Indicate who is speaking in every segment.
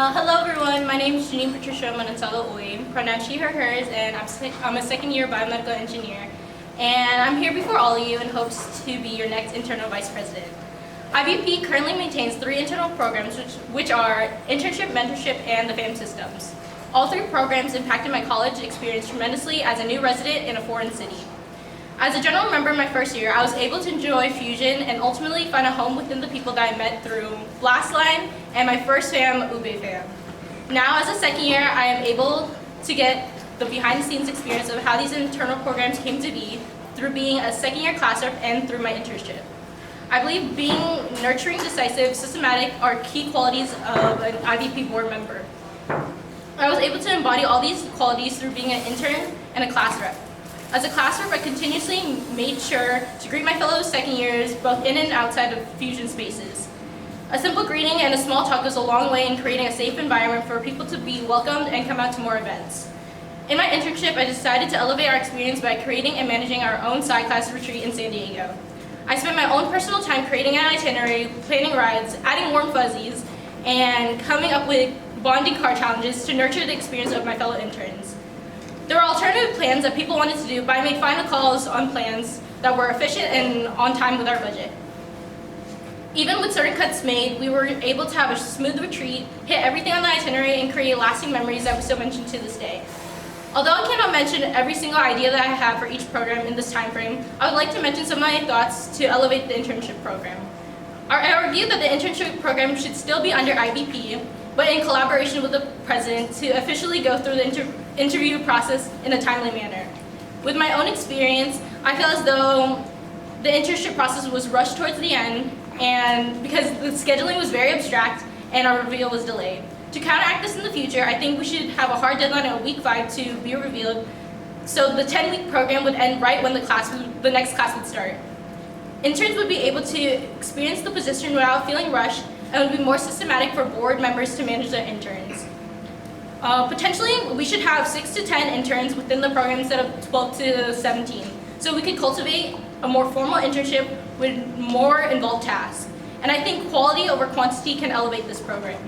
Speaker 1: Hello everyone, my name is Jhaneen Uy, pronouns she, her, hers, and I'm a second year biomedical engineer. And I'm here before all of you in hopes to be your next internal vice president. IVP currently maintains 3 internal programs which are internship, mentorship, and the FAM systems. All 3 programs impacted my college experience tremendously as a new resident in a foreign city. As a general member in my first year, I was able to enjoy Fusion and ultimately find a home within the people that I met through Last Line and my first FAM, Ube FAM. Now, as a second year, I am able to get the behind-the-scenes experience of how these internal programs came to be through being a second-year class rep and through my internship. I believe being nurturing, decisive, systematic are key qualities of an IVP board member. I was able to embody all these qualities through being an intern and a class rep. As a class rep, I continuously made sure to greet my fellow second years both in and outside of Fusion spaces. A simple greeting and a small talk goes a long way in creating a safe environment for people to be welcomed and come out to more events. In my internship, I decided to elevate our experience by creating and managing our own side class retreat in San Diego. I spent my own personal time creating an itinerary, planning rides, adding warm fuzzies, and coming up with bonding car challenges to nurture the experience of my fellow interns. There were alternative plans that people wanted to do, but I made final calls on plans that were efficient and on time with our budget. Even with certain cuts made, we were able to have a smooth retreat, hit everything on the itinerary, and create lasting memories that we still mention to this day. Although I cannot mention every single idea that I have for each program in this time frame, I would like to mention some of my thoughts to elevate the internship program. I argue that the internship program should still be under IVP, but in collaboration with the president to officially go through the interview process in a timely manner. With my own experience, I feel as though the internship process was rushed towards the end, and because the scheduling was very abstract and our reveal was delayed. To counteract this in the future, I think we should have a hard deadline at week 5 to be revealed, so the 10-week program would end right when the next class would start. Interns would be able to experience the position without feeling rushed, and would be more systematic for board members to manage their interns. Potentially, we should have 6 to 10 interns within the program instead of 12 to 17, so we could cultivate a more formal internship with more involved tasks. And I think quality over quantity can elevate this program.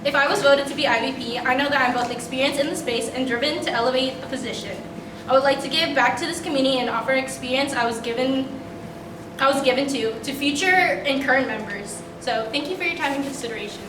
Speaker 1: If I was voted to be IVP, I know that I'm both experienced in the space and driven to elevate the position. I would like to give back to this community and offer experience I was given to future and current members. So thank you for your time and consideration.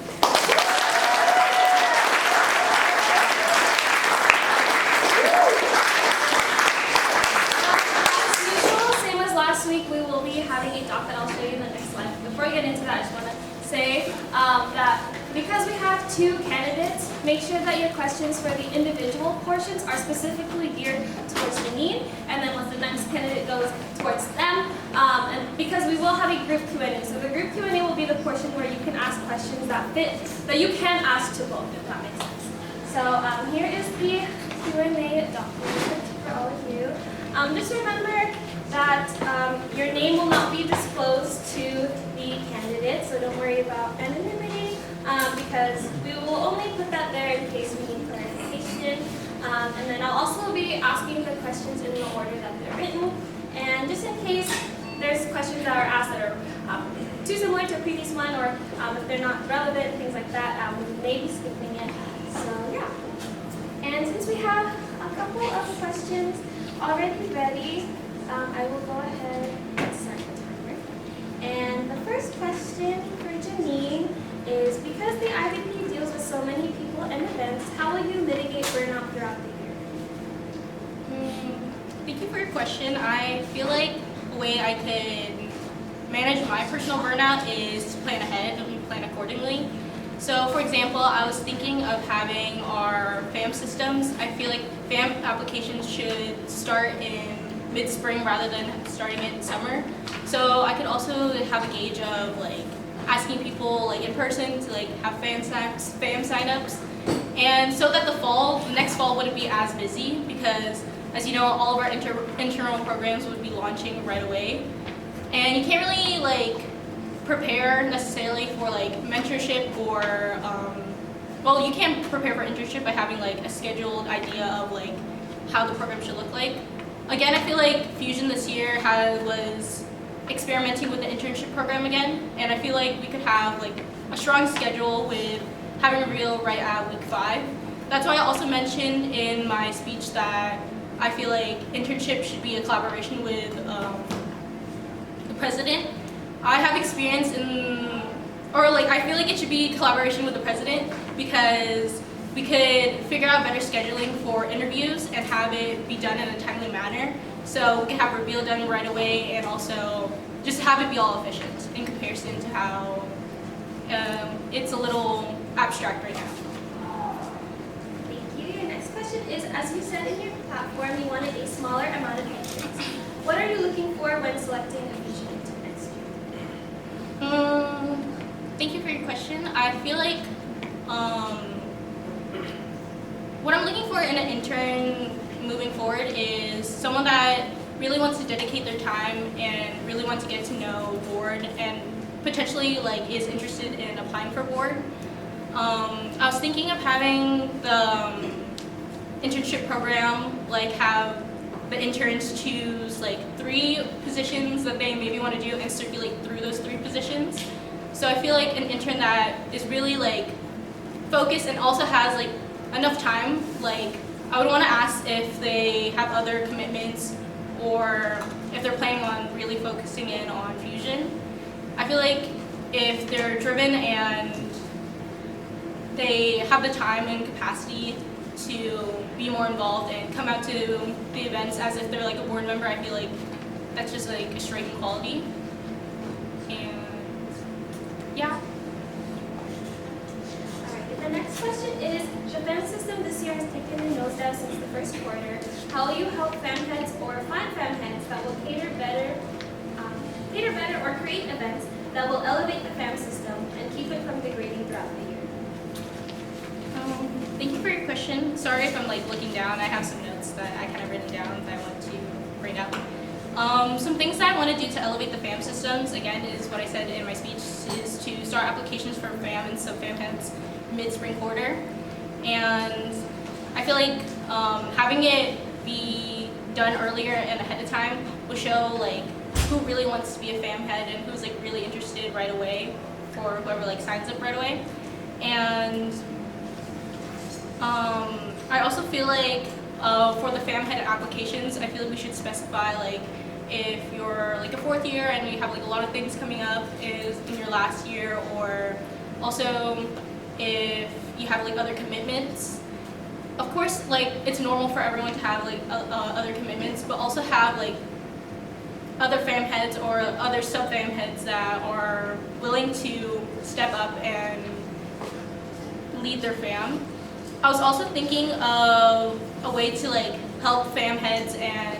Speaker 2: As usual, same as last week, we will be having a doc that I'll show you in the next slide. Before I get into that, I just want to say that because we have 2 candidates, make sure that your questions for the individual portions are specifically geared towards Jhaneen, and then once the next candidate goes towards them, and because we will have a group Q&A. So the group Q&A will be the portion where you can ask questions that you can ask to both, if that makes sense. So here is the Q&A document for all of you. Just remember that your name will not be disclosed to the candidate, so don't worry about anonymity, because we will only put that there in case we need clarification. And then I'll also be asking the questions in the order that they're written. And just in case there's questions that are asked that are too similar to a previous one, or if they're not relevant, things like that, we may be skipping it. So yeah. And since we have a couple of questions already ready, I will go ahead and start the timer. And the first question for Jhaneen is, because the IVP deals with so many people and events, how will you mitigate burnout throughout the year?
Speaker 1: Thank you for your question. I feel like the way I could manage my personal burnout is to plan ahead and plan accordingly. So for example, I was thinking of having our FAM systems. I feel like FAM applications should start in mid-spring rather than starting in summer. So I could also have a gauge of asking people in person to have FAM signups, and so that the next fall wouldn't be as busy, because as you know, all of our internal programs would be launching right away, and you can't really prepare necessarily for mentorship or well, you can prepare for internship by having a scheduled idea of how the program should look like. Again, I feel like Fusion this year was experimenting with the internship program again, and I feel like we could have like a strong schedule with having a reel right at week 5. That's why I also mentioned in my speech that I feel like internship should be a collaboration with the president. I have experience in, or like I feel like it should be collaboration with the president because we could figure out better scheduling for interviews and have it be done in a timely manner. So we can have reveal done right away and also just have it be all efficient in comparison to how it's a little abstract right now.
Speaker 2: Thank you. Your next question is, as you said in your platform, you wanted a smaller amount of entrants. What are you looking for when selecting a Fusion intern next year?
Speaker 1: Thank you for your question. I feel like what I'm looking for in an intern moving forward is someone that really wants to dedicate their time and really wants to get to know board and potentially like is interested in applying for board. I was thinking of having the internship program like have the interns choose like 3 positions that they maybe want to do and circulate through those 3 positions. So I feel like an intern that is really like focused and also has like enough time, like I would want to ask if they have other commitments or if they're planning on really focusing in on Fusion. I feel like if they're driven and they have the time and capacity to be more involved and come out to the events as if they're like a board member, I feel like that's just like a striking quality. And yeah.
Speaker 2: The next question is, the FAM system this year has taken a nosedive since the first quarter. How will you help FAM heads or find FAM heads that will cater better or create events that will elevate the FAM system and keep it from degrading throughout the year?
Speaker 1: Thank you for your question. Sorry if I'm like looking down. I have some notes that I kind of written down that I want to bring up. Some things that I want to do to elevate the FAM systems, again, is what I said in my speech, is to start applications for FAM and sub-FAM heads mid-spring quarter. And I feel like having it be done earlier and ahead of time will show like who really wants to be a FAM head and who's like really interested right away, or whoever like signs up right away. And I also feel like for the FAM head applications, I feel like we should specify like if you're like a 4th year and you have like a lot of things coming up is in your last year, or also if you have like other commitments. Of course, like it's normal for everyone to have like other commitments, but also have like other FAM heads or other sub-FAM heads that are willing to step up and lead their FAM. I was also thinking of a way to like help FAM heads and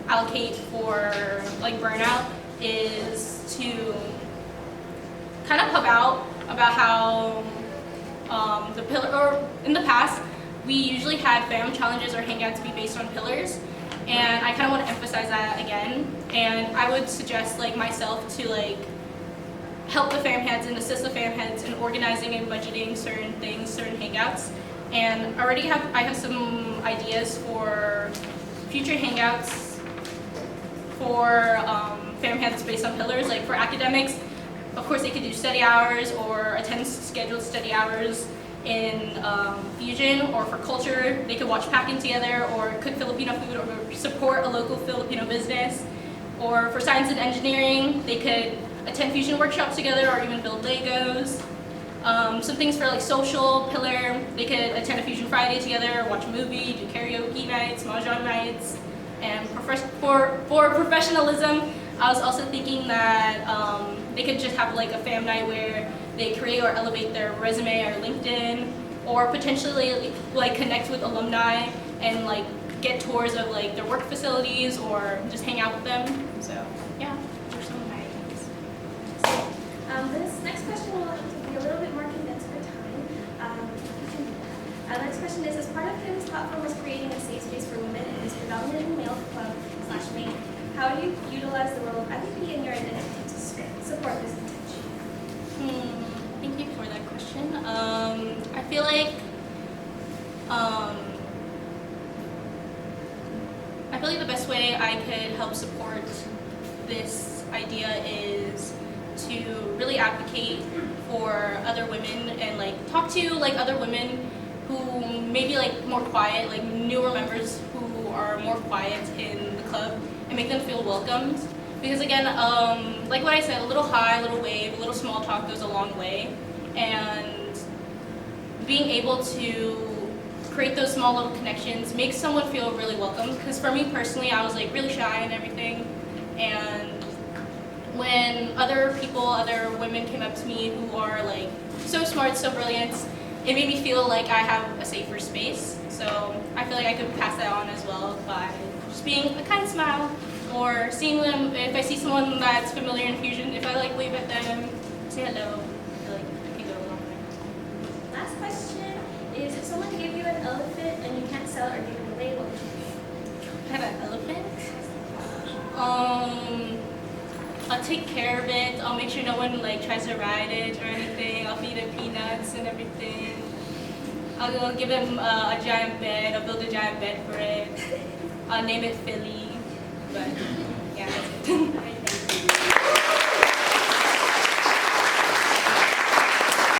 Speaker 1: allocate for like burnout is to kind of hub out about how the pillar, or in the past, we usually had FAM challenges or hangouts be based on pillars, and I kind of want to emphasize that again. And I would suggest like myself to like help the FAM heads and assist the FAM heads in organizing and budgeting certain things, certain hangouts. And I have some ideas for future hangouts for FAM heads based on pillars. Like for academics, of course they could do study hours or attend scheduled study hours in Fusion, or for culture, they could watch Packing together or cook Filipino food or support a local Filipino business. Or for science and engineering, they could attend Fusion workshops together or even build Legos. Some things for like social pillar, they could attend a Fusion Friday together, watch a movie, do karaoke nights, mahjong nights. And for professionalism, I was also thinking that they could just have like a FAM night where they create or elevate their resume or LinkedIn, or potentially like connect with alumni and like get tours of like their work facilities or just hang out with them. So yeah, those are some of my ideas.
Speaker 2: This next question will have to be a little bit more condensed for time. The next question is, as part of Kim's platform was creating a safe space for women in this predominantly male club/main, how do you utilize the role of IVP in your identity to support this intention?
Speaker 1: Thank you for that question. I feel like I feel like the best way I could help support this idea is to really advocate for other women and like talk to like other women who maybe like more quiet, like newer members who are more quiet in the club, and make them feel welcomed. Because again, like what I said, a little hi, a little wave, a little small talk goes a long way, and being able to create those small little connections makes someone feel really welcome. Because for me personally, I was like really shy and everything, and when other people, other women came up to me who are like so smart, so brilliant, it made me feel like I have a safer space. So I feel like I could pass that on as well by just being a kind smile, or seeing them, if I see someone that's familiar in Fusion, if I like wave at them, say hello, I feel like I can go a long way.
Speaker 2: Last question is, if someone gave you an elephant and you can't sell it or give it away, what would you do?
Speaker 1: I have an elephant. I'll take care of it. I'll make sure no one like tries to ride it or anything. I'll feed it peanuts and everything. I'll give him a giant bed. I'll build a giant bed for it. I'll name it Philly. But